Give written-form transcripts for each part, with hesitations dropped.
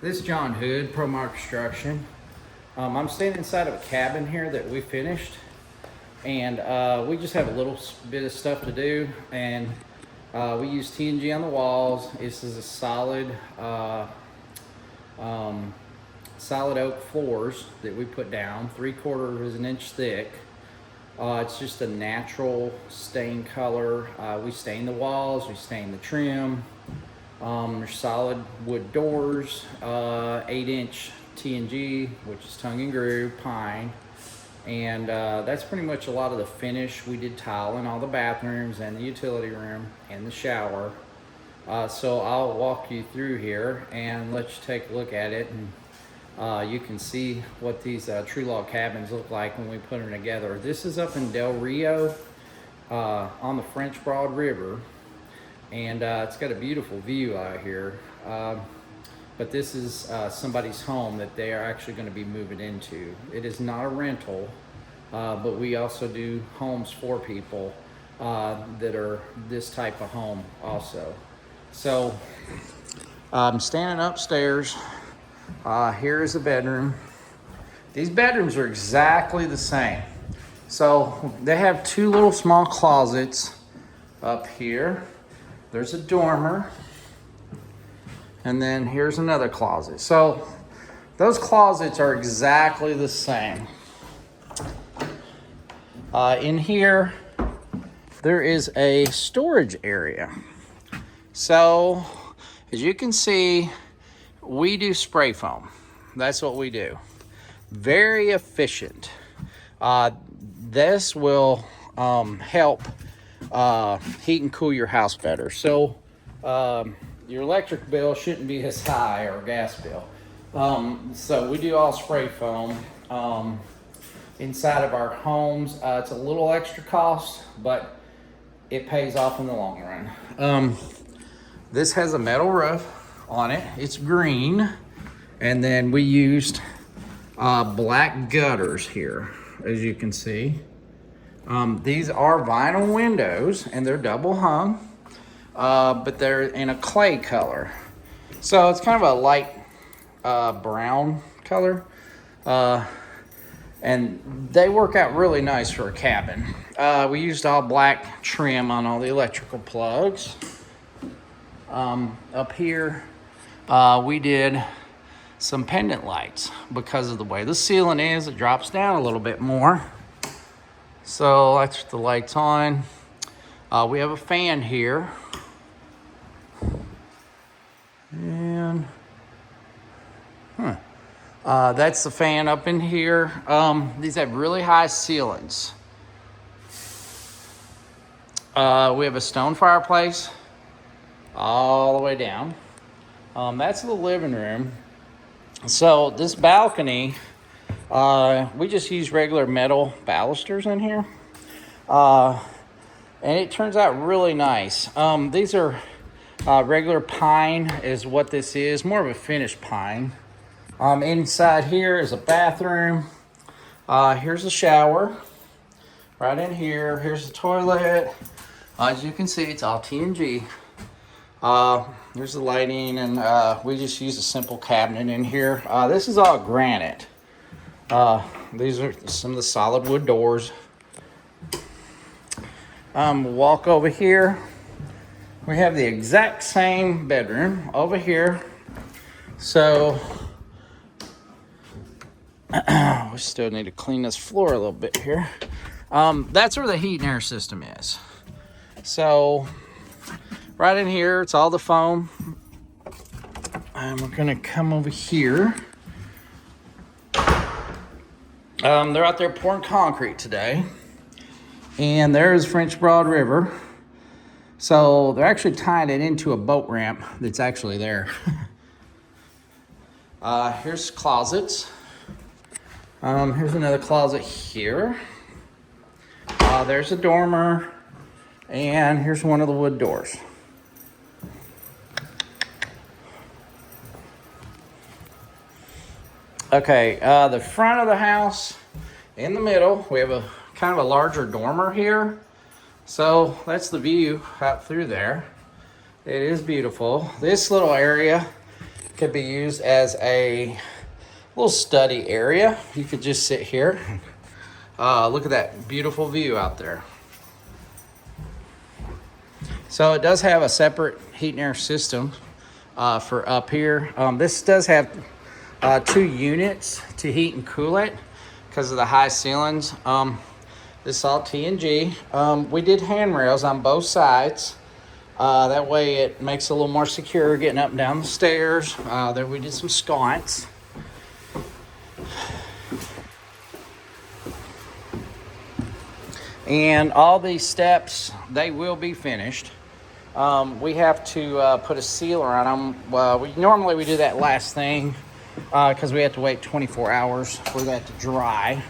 This is John Hood, ProMar Construction. I'm standing inside of a cabin here that we finished, and we just have a little bit of stuff to do, and we use TNG on the walls. This is a solid oak floors that we put down, 3/4 of an inch thick. It's just a natural stain color. We stain the walls, we stain the trim. There's solid wood doors, 8-inch TNG, which is tongue and groove, pine. And that's pretty much a lot of the finish. We did tile in all the bathrooms and the utility room and the shower. So I'll walk you through here and let you take a look at it, and you can see what these tree log cabins look like when we put them together. This is up in Del Rio on the French Broad River. And it's got a beautiful view out here. But this is somebody's home that they are actually going to be moving into. It is not a rental, but we also do homes for people that are this type of home also. So I'm standing upstairs. Here is a bedroom. These bedrooms are exactly the same. So they have two little small closets up here. There's a dormer, and then here's another closet. So those closets are exactly the same. In here, there is a storage area. So as you can see, we do spray foam. That's what we do. Very efficient. This will help heat and cool your house better. So your electric bill shouldn't be as high, or gas bill. So we do all spray foam inside of our homes. It's a little extra cost, but it pays off in the long run. This has a metal roof on it. It's green. And then we used black gutters here, as you can see. These are vinyl windows, and they're double hung, but they're in a clay color. So it's kind of a light brown color, and they work out really nice for a cabin. We used all black trim on all the electrical plugs. Up here, we did some pendant lights. Because of the way the ceiling is, it drops down a little bit more. So that's the lights on. We have a fan here. And that's the fan up in here. These have really high ceilings. We have a stone fireplace all the way down. That's the living room. So this balcony, we just use regular metal balusters in here. And it turns out really nice. These are regular pine is what this is, more of a finished pine. Inside here is a bathroom. Here's the shower right in here. Here's the toilet. As you can see, it's all TNG. Here's the lighting, and we just use a simple cabinet in here. This is all granite. These are some of the solid wood doors. Walk over here. We have the exact same bedroom over here. So we still need to clean this floor a little bit here. That's where the heat and air system is. So right in here, it's all the foam. And we're gonna come over here. They're out there pouring concrete today. And there's French Broad River. So they're actually tying it into a boat ramp that's actually there. Here's closets. Here's another closet here. There's a dormer. And here's one of the wood doors. Okay, the front of the house, in the middle, we have a kind of a larger dormer here. So that's the view out through there. It is beautiful. This little area could be used as a little study area. You could just sit here. Look at that beautiful view out there. So it does have a separate heat and air system for up here. This does have 2 units to heat and cool it because of the high ceilings. This is all T&G. We did handrails on both sides. That way it makes it a little more secure getting up and down the stairs. There we did some sconce. And all these steps, they will be finished. We have to put a sealer on them. Normally we do that last thing because we have to wait 24 hours for that to dry.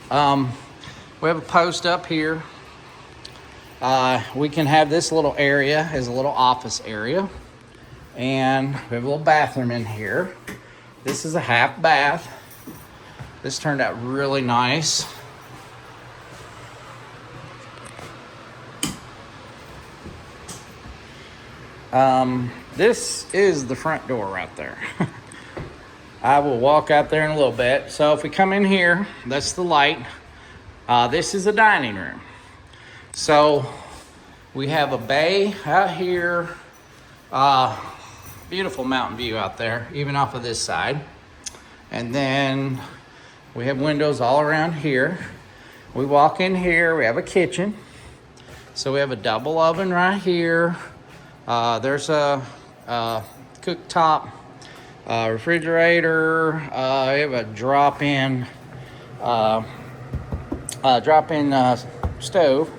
We have a post up here. We can have this little area as a little office area. And we have a little bathroom in here. This is a half bath. This turned out really nice. This is the front door right there. I will walk out there in a little bit. So if we come in here, that's the light. This is a dining room. So we have a bay out here. Beautiful mountain view out there, even off of this side. And then we have windows all around here. We walk in here, we have a kitchen. So we have a double oven right here. There's a cooktop, refrigerator. We have a drop-in stove.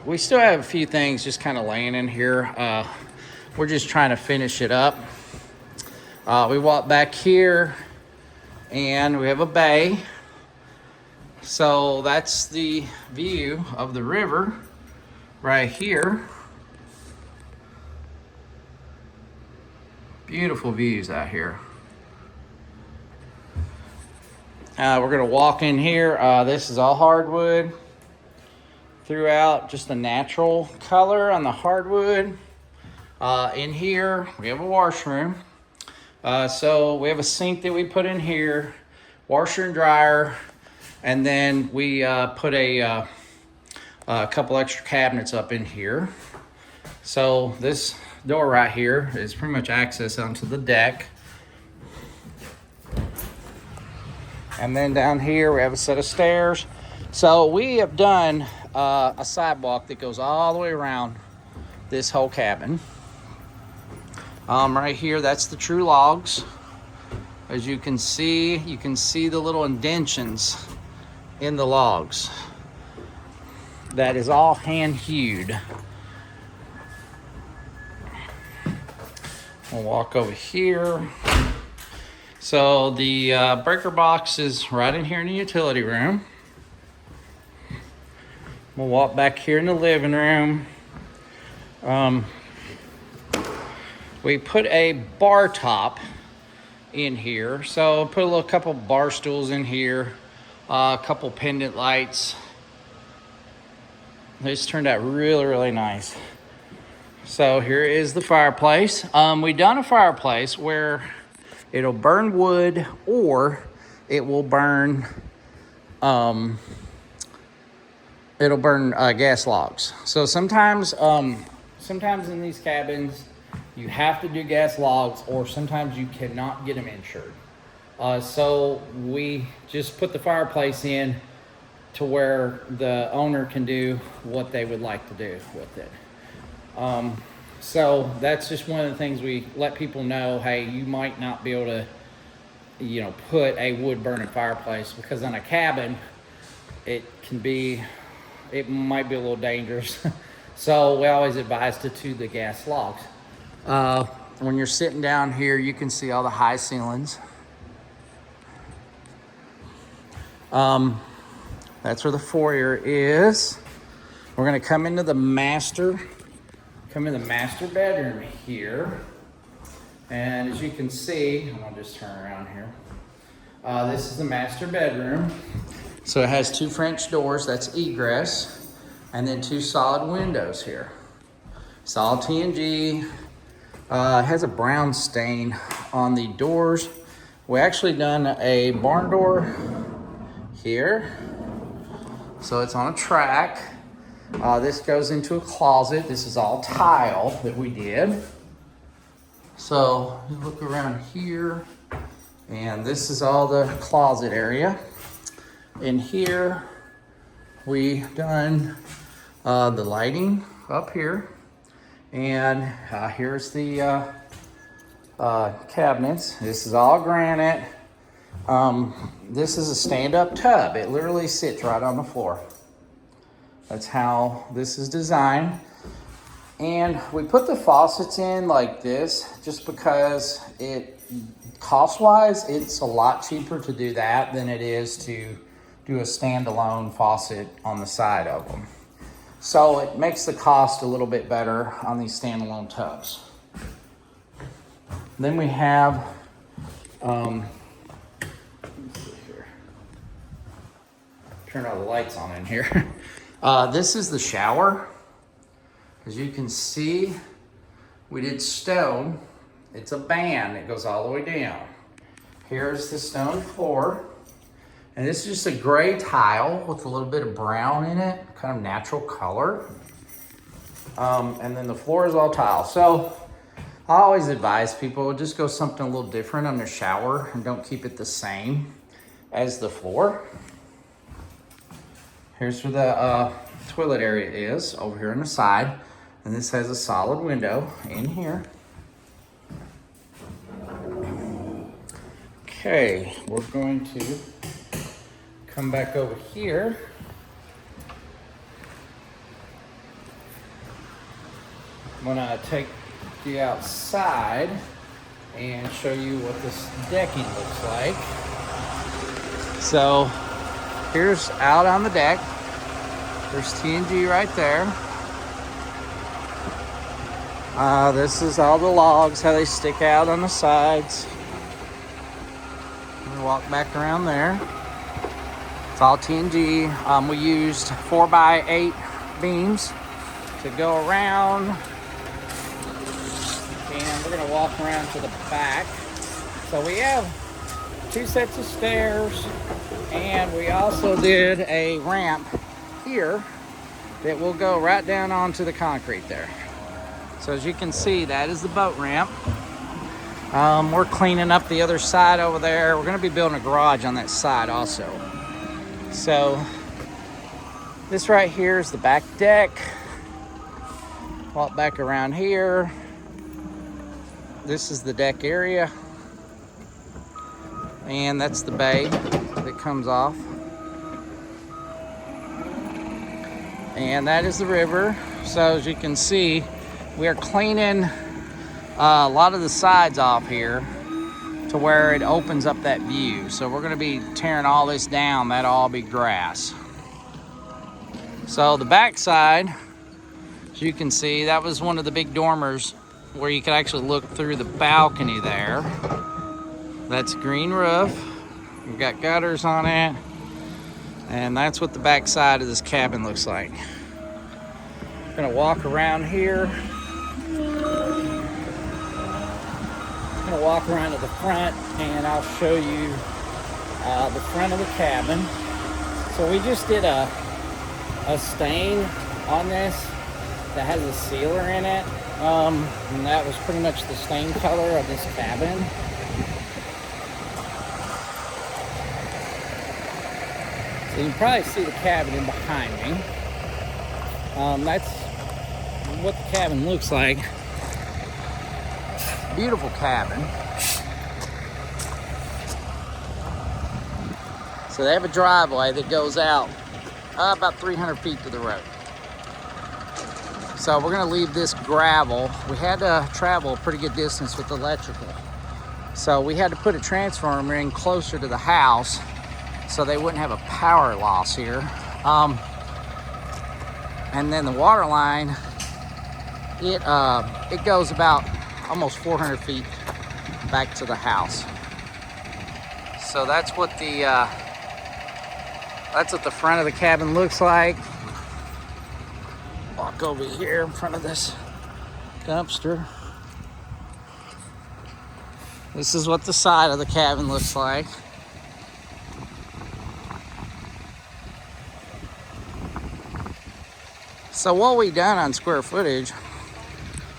We still have a few things just kind of laying in here. We're just trying to finish it up. We walk back here and we have a bay. So that's the view of the river right here. Beautiful views out here. We're gonna walk in here. This is all hardwood throughout, just a natural color on the hardwood. In here, we have a washroom. So we have a sink that we put in here, washer and dryer, and then we put a couple extra cabinets up in here. So this door right here is pretty much access onto the deck. And then down here we have a set of stairs. So we have done a sidewalk that goes all the way around this whole cabin. Right here, that's the true logs. As you can see the little indentions in the logs. That is all hand hewed. We'll walk over here. So the breaker box is right in here in the utility room. We'll walk back here in the living room. We put a bar top in here. So put a couple bar stools in here, a couple pendant lights. This turned out really, really nice. So here is the fireplace. We've done a fireplace where it'll burn wood or it will burn gas logs. So sometimes in these cabins you have to do gas logs, or sometimes you cannot get them insured. So we just put the fireplace in to where the owner can do what they would like to do with it. So that's just one of the things we let people know. Hey, you might not be able to, put a wood burning fireplace, because on a cabin, it might be a little dangerous. So we always advise to the gas logs. When you're sitting down here, you can see all the high ceilings. That's where the foyer is. We're gonna come into the master bedroom here. And as you can see, I'm gonna just turn around here. This is the master bedroom. So it has 2 French doors, that's egress, and then 2 solid windows here. Solid T&G. It has a brown stain on the doors. We actually done a barn door here. So it's on a track. This goes into a closet. This is all tile that we did. So you look around here, and this is all the closet area. In here, we done the lighting up here. And here's the cabinets. This is all granite. This is a stand-up tub. It literally sits right on the floor. That's how this is designed. And we put the faucets in like this just because cost-wise, it's a lot cheaper to do that than it is to do a standalone faucet on the side of them. So it makes the cost a little bit better on these standalone tubs. Then we have, let me see here. Turn all the lights on in here. This is the shower. As you can see, we did stone. It's a band that goes all the way down. Here's the stone floor. And this is just a gray tile with a little bit of brown in it, kind of natural color. And then the floor is all tile. So I always advise people just go something a little different on their shower and don't keep it the same as the floor. Here's where the toilet area is, over here on the side. And this has a solid window in here. Okay, we're going to come back over here. I'm gonna take you outside and show you what this decking looks like. So here's out on the deck. There's TNG right there. This is all the logs, how they stick out on the sides. I'm gonna walk back around there. It's all TNG. We used 4x8 beams to go around. And we're gonna walk around to the back. So we have 2 sets of stairs, and we also did a ramp here that will go right down onto the concrete there. So as you can see, that is the boat ramp. We're cleaning up the other side over there. We're gonna be building a garage on that side also. So this right here is the back deck. Walk back around here. This is the deck area. And that's the bay that comes off. And that is the river. So as you can see, we are cleaning a lot of the sides off here to where it opens up that view. So we're gonna be tearing all this down. That'll all be grass. So the back side, as you can see, that was one of the big dormers where you could actually look through the balcony there. That's green roof. We've got gutters on it. And that's what the back side of this cabin looks like. I'm gonna walk around here. I'm gonna walk around to the front and I'll show you the front of the cabin. So we just did a stain on this that has a sealer in it. And that was pretty much the stain color of this cabin. So you can probably see the cabin in behind me. That's what the cabin looks like. Beautiful cabin. So they have a driveway that goes out about 300 feet to the road. So we're gonna leave this gravel. We had to travel a pretty good distance with electrical. So we had to put a transformer in closer to the house so they wouldn't have a power loss here. And then the water line, it goes about almost 400 feet back to the house. So that's what the front of the cabin looks like. Walk over here in front of this dumpster. This is what the side of the cabin looks like. So what we done on square footage,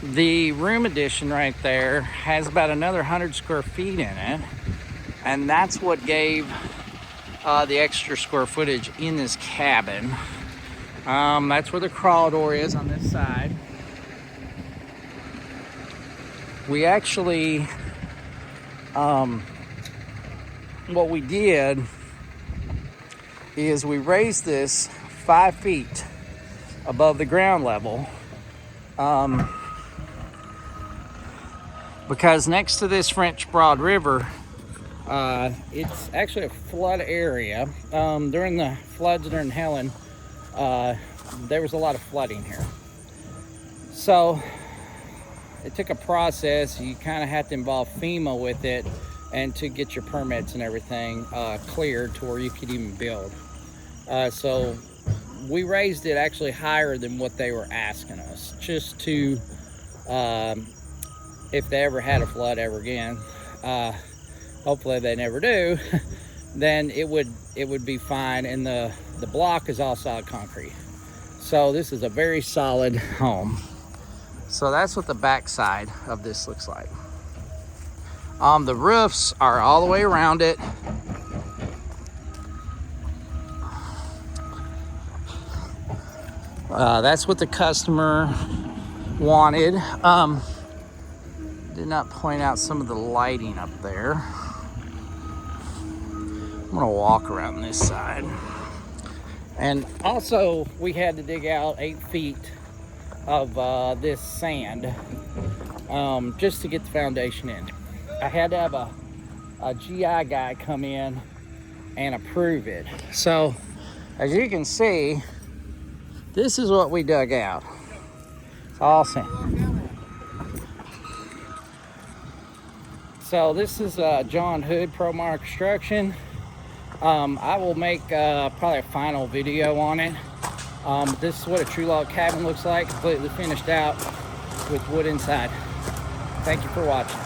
the room addition right there has about another 100 square feet in it. And that's what gave the extra square footage in this cabin. That's where the crawl door is on this side. We actually, what we did is we raised this 5 feet above the ground level, because next to this French Broad River, it's actually a flood area. During the floods during Helen, there was a lot of flooding here. So it took a process. You kind of have to involve FEMA with it, and to get your permits and everything cleared to where you could even build. So we raised it actually higher than what they were asking us, just to, if they ever had a flood ever again, hopefully they never do, then it would be fine. And the block is all solid concrete. So this is a very solid home. So that's what the back side of this looks like. The roofs are all the way around it. That's what the customer wanted. Did not point out some of the lighting up there. I'm gonna walk around this side. And also we had to dig out 8 feet of this sand just to get the foundation in. I had to have a GI guy come in and approve it. So as you can see, this is what we dug out. It's all sand. So this is John Hood, ProMar Construction. I will make probably a final video on it. This is what a true log cabin looks like, completely finished out with wood inside. Thank you for watching.